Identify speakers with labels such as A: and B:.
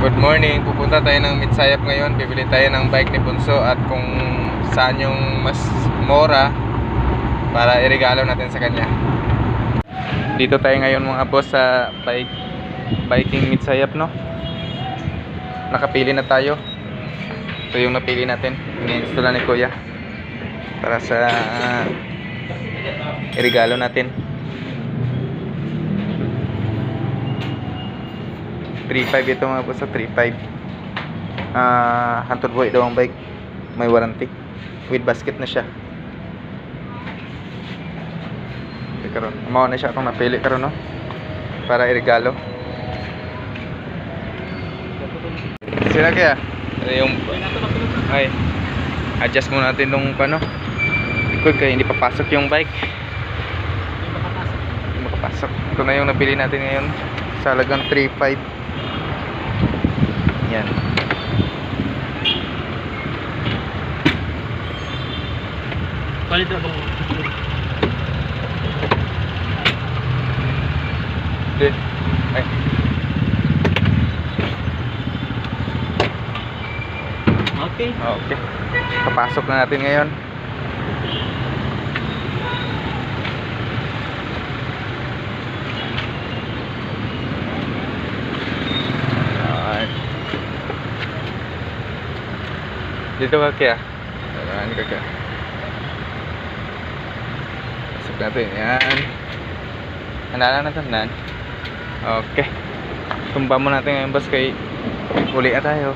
A: Good morning, pupunta tayo ng Mitsayap ngayon. Bibili tayo ng bike ni Bunso at kung saan yung mas mura para iregalo natin sa kanya. Dito tayo ngayon mga boss sa biking Mitsayap, no? Nakapili na tayo. Ito yung napili natin. Ini-install ni Kuya para sa iregalo natin. 3.5 ito mga boss, 3.5. Hantod buhay daw ang bike. May warranty. With basket na siya. Karon, mao na siya itong napili karon, no? Para iregalo. Sila kaya? Yung ay adjust muna natin nung ano. Ikot kaya hindi papasok yung bike. Hindi makapasok. Ito na yung nabili natin ngayon. Sa halagang 3.5. Yan.
B: Palit na bang?
A: Din. Ay.
B: Okay.
A: Okay. Papasok na natin ngayon. Dito ka kaya? Ano ka kaya? Pasok natin. Yan. Handalan natin nan. Okay. Tumba mo natin ngayon boss kay uli na tayo.